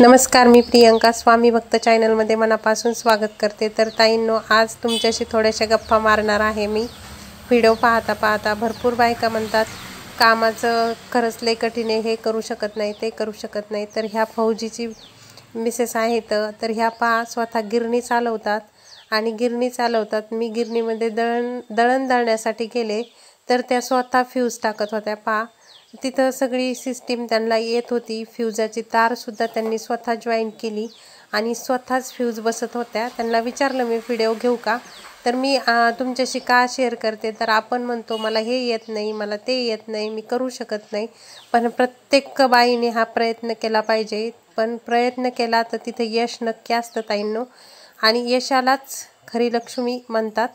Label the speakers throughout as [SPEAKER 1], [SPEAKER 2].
[SPEAKER 1] नमस्कार, मी प्रियंका स्वामी भक्त चॅनलमध्ये मनापासून स्वागत करते। तर ताईंनो, आज तुमच्याशी थोड्याशा गप्पा मारणार आहे मी। व्हिडिओ पाहता पाहता भरपूर बायका म्हणतात कामाचं खरंच लय कठीण आहे, हे करू शकत नाही, ते करू शकत नाही। तर ह्या फौजीची मिसेस आहेत, तर ह्या पहा स्वतः गिरणी चालवतात आणि गिरणी चालवतात। मी गिरणीमध्ये दळण दळण्यासाठी गेले तर त्या स्वतः फ्यूज टाकत होत्या। पहा तिथं सगळी सिस्टीम त्यांना येत होती। फ्यूजाची तार सुद्धा त्यांनी स्वतः जॉईन केली आणि स्वतःच फ्यूज बसत होत्या। त्यांना विचारलं मी व्हिडिओ घेऊ का, तर मी तुमच्याशी का शेअर करते, तर आपण म्हणतो मला हे येत नाही, मला ते येत नाही, मी करू शकत नाही। पण प्रत्येक बाईने हा प्रयत्न केला पाहिजे, पण प्रयत्न केला तर तिथे यश नक्की असतं ताईंनो। आणि यशालाच खरी लक्ष्मी म्हणतात।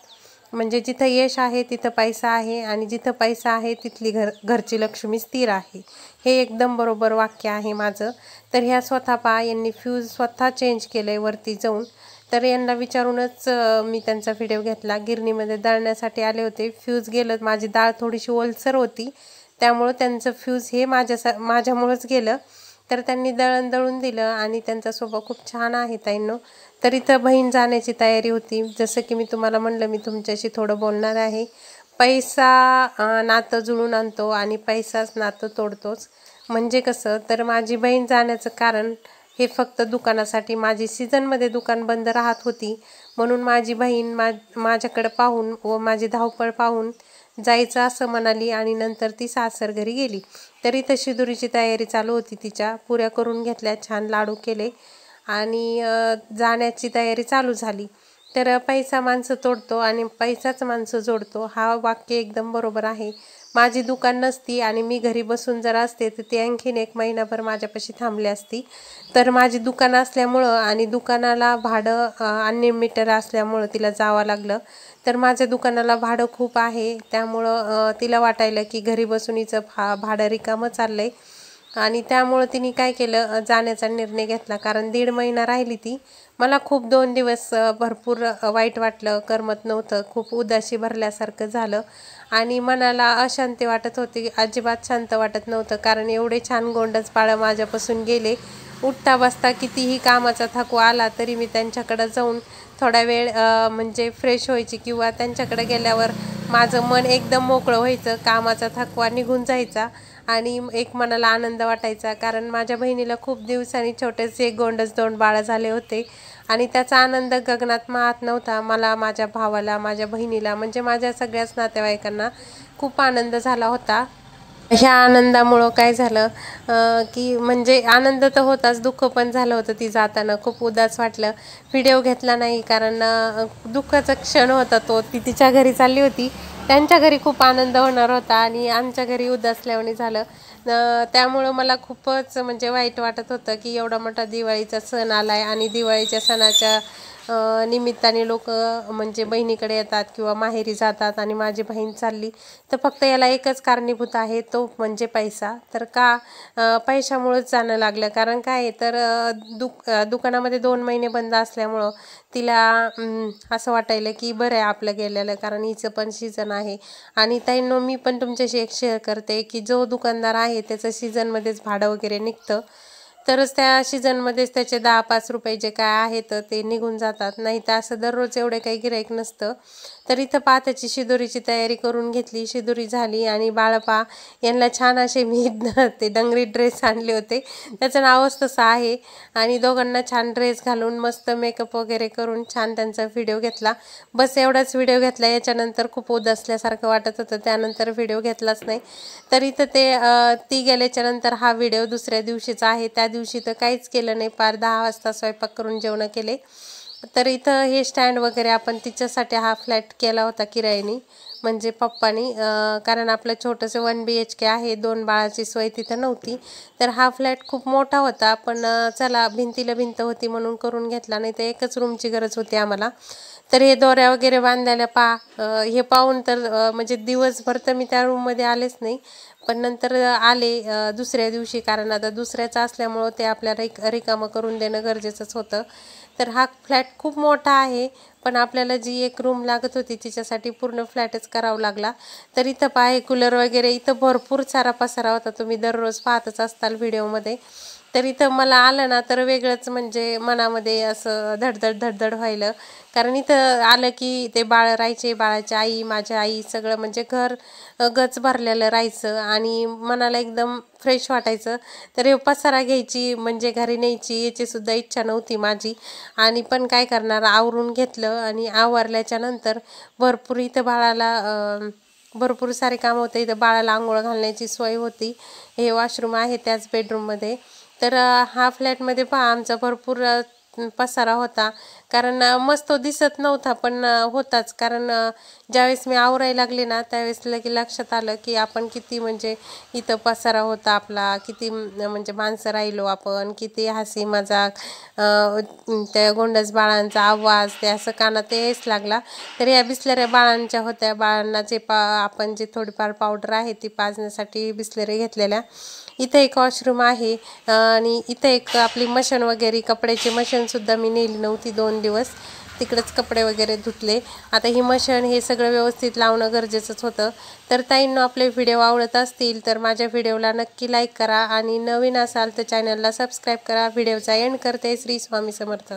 [SPEAKER 1] म्हणजे जिथं यश आहे तिथं पैसा आहे आणि जिथं पैसा आहे तिथली घरची लक्ष्मी स्थिर आहे, हे एकदम बरोबर वाक्य आहे माझं। तर ह्या स्वतः पहा यांनी फ्यूज स्वतः चेंज केलंय वरती जाऊन। तर यांना विचारूनच मी त्यांचा व्हिडिओ घेतला। गिरणीमध्ये दळण्यासाठी आले होते, फ्यूज गेलं, माझी डाळ थोडीशी ओलसर होती त्यामुळे त्यांचं फ्यूज हे माझ्यामुळेच गेलं। तर त्यांनी दळण दळून दिलं आणि त्यांचा स्वभाव खूप छान आहे ताईंनो। तर इथं बहीण जाण्याची तयारी होती। जसं की मी तुम्हाला म्हणलं, मी तुमच्याशी थोडं बोलणार आहे। पैसा नातं जुळून आणतो आणि पैसाच नातं तोडतोच। म्हणजे कसं, तर माझी बहीण जाण्याचं कारण हे फक्त दुकानासाठी, माझी सीझनमध्ये दुकान बंद राहत होती म्हणून माझी बहीण माझ्याकडे पाहून व माझी धावपळ पाहून जायचं असं म्हणाली आणि नंतर ती सासर घरी गेली। तरी इथं शिदुरीची तयारी चालू होती, तिच्या पुऱ्या करून घेतल्या, छान लाडू केले आणि जाण्याची तयारी चालू झाली। तर पैसा माणसं तोडतो आणि पैसाच माणसं जोडतो, हा वाक्य एकदम बरोबर आहे। माझी दुकान नसती आणि मी घरी बसून जर असते तर ती आणखीन 1 महिनाभर माझ्यापाशी थांबली असती। तर माझी दुकान असल्यामुळं आणि दुकानाला भाडं अनलिमिटेड असल्यामुळं तिला जावं लागलं। तर माझ्या दुकानाला भाडं खूप आहे त्यामुळं तिला वाटायलं की घरी बसून हिचं भाडं रिकामं चाललंय आणि त्यामुळं तिने काय केलं, जाण्याचा निर्णय घेतला। कारण 1.5 महिना राहिली ती। मला खूप 2 दिवस भरपूर वाईट वाटलं, करमत नव्हतं, खूप उदासी भरल्यासारखं झालं आणि मनाला अशांती वाटत होती, अजिबात शांत वाटत नव्हतं। कारण एवढे छान गोंडस बाळं माझ्यापासून गेले। उठता बसता कितीही कामाचा थकवा आला तरी मी त्यांच्याकडे जाऊन थोडा वेळ म्हणजे फ्रेश व्हायची किंवा त्यांच्याकडे गेल्यावर माझं मन एकदम मोकळं व्हायचं, कामाचा थकवा निघून जायचा आणि एक मनाला आनंद वाटायचा। कारण माझ्या बहिणीला खूप दिवसांनी छोटेसे गोंडस 2 बाळं झाले होते आणि त्याचा आनंद गगनात मावत नव्हता। मला, माझ्या भावाला, माझ्या बहिणीला, म्हणजे माझ्या सगळ्याच नातेवाईकांना खूप आनंद झाला होता। ह्या आनंदामुळं काय झालं की म्हणजे आनंद तर होताच, दुःख पण झालं होतं। ती जाताना खूप उदास वाटलं, व्हिडिओ घेतला नाही कारण दुःखाचा क्षण होता तो। ती तिच्या घरी चालली होती, त्यांच्या घरी खूप आनंद होणार होता आणि आमच्या घरी उदासल्यावानी झालं। त्यामुळं मला खूपच म्हणजे वाईट वाटत होतं की एवढा मोठा दिवाळीचा सण आलाय आणि दिवाळीच्या सणाच्या निमित्ताने लोक म्हणजे बहिणीकडे येतात किंवा माहेरी जातात आणि माझी बहीण चालली, तर फक्त याला एकच कारणीभूत आहे, तो म्हणजे पैसा। तर का पैशामुळेच जाणं लागलं, कारण काय तर दुकानामध्ये 2 महिने बंद असल्यामुळं तिला असं वाटायलं की बरं आहे आपलं गेलेलं, कारण हिचं पण सीझन आहे। आणि ताईंनो, मी पण तुमच्याशी एक शेअर करते की जो दुकानदार आहे त्याचं सीझनमध्येच भाडं वगैरे निघतं, तरच त्या सीझनमध्येच त्याचे 10-5 रुपये जे काय आहेत ते निघून जातात, नाही तर असं दररोज एवढे काही गिऱ्हाईक नसतं। तर इथं पहा त्याची शिदोरीची तयारी करून घेतली, शिदोरी झाली आणि बाळपा यांना छान असे मी ते डंगरी ड्रेस आणले होते, त्याचं नावच तसं आहे आणि दोघांना छान ड्रेस घालून मस्त मेकअप वगैरे करून छान त्यांचा व्हिडिओ घेतला। बस एवढाच व्हिडिओ घेतला, याच्यानंतर खूप उदासल्यासारखं वाटत होतं, त्यानंतर व्हिडिओ घेतलाच नाही। तर इथं ती गेल्याच्या नंतर हा व्हिडिओ दुसऱ्या दिवशीचा आहे। त्या दिवशी तर काहीच केलं नाही, पार 10 वाजता स्वयंपाक करून जेवण केले। तर इथं हे स्टँड वगैरे आपण तिच्यासाठी हा फ्लॅट केला होता किरायानी, म्हणजे पप्पानी, कारण आपलं छोटंसं 1 BHK आहे, 2 बाळाची सोय तिथं नव्हती। तर हा फ्लॅट खूप मोठा होता, पण चला भिंतीला भिंत होती म्हणून करून घेतला, नाही तर एकच रूमची गरज होती आम्हाला। तर हे दोऱ्या वगैरे बांधायला हे पाहून तर म्हणजे दिवसभर तर मी त्या रूममध्ये आलेच नाही, पण नंतर आले दुसऱ्या दिवशी, कारण आता दुसऱ्याचं असल्यामुळं ते आपल्याला रिकामं करून देणं गरजेचंच होतं। तर हा फ्लॅट खूप मोठा आहे, पण आपल्याला जी एक रूम लागत होती तिच्यासाठी पूर्ण फ्लॅटच करावा लागला। तर इथं कूलर वगैरे, इथं भरपूर सारा पसारा होता, तुम्ही दररोज पाहतच असताल व्हिडिओमध्ये। तर इथं मला आलं ना तर वेगळंच म्हणजे मनामध्ये असं धडधड धडधड व्हायलं, कारण इथं आलं की ते बाळ राहायचे, बाळाची आई, माझ्या आई, सगळं म्हणजे घर गच भरलेलं राहायचं आणि मनाला एकदम फ्रेश वाटायचं. तर हे पसारा घ्यायची म्हणजे घरी न्यायची याची सुद्धा इच्छा नव्हती माझी, आणि पण काय करणार, आवरून घेतलं. आणि आवरल्याच्या नंतर भरपूर इथं बाळाला भरपूर सारे काम होते. इथं बाळाला आंघोळ घालण्याची सोय होती. हे वॉशरूम आहे त्याच बेडरूममध्ये. तर हा फ्लॅटमध्ये पहा आमचा भरपूर पसारा होता, कारण मस्त तो दिसत नव्हता पण होताच. कारण ज्यावेळेस मी आवरायला लागले ना त्यावेळेस लगे लक्षात आलं की आपण किती म्हणजे इथं पसारा होता आपला, किती म्हणजे माणसं राहिलो आपण, किती हसी मजाक, त्या गोंडस बाळांचा आवाज ते असं कानात यायच लागला. तर या बिसलेऱ्या बाळांच्या होत्या. बाळांना जे आपण जे थोडीफार पावडर आहे ती पाजण्यासाठी बिसलेरे घेतलेल्या. इथे एक वॉशरूम आहे आणि इथे एक आपली मशीन वगैरे, कपड्याची मशीनसुद्धा मी नेली नव्हती 2 दिवस, तिकडेच कपडे वगैरे धुतले. आता ही मशीन हे सगळं व्यवस्थित लावणं गरजेचंच होतं. तर ताईंनो आपले व्हिडिओ आवडत असतील तर माझ्या व्हिडिओला नक्की लाईक करा आणि नवीन असाल तर चॅनलला सबस्क्राईब करा. व्हिडिओचा एंड करते. श्री स्वामी समर्थ.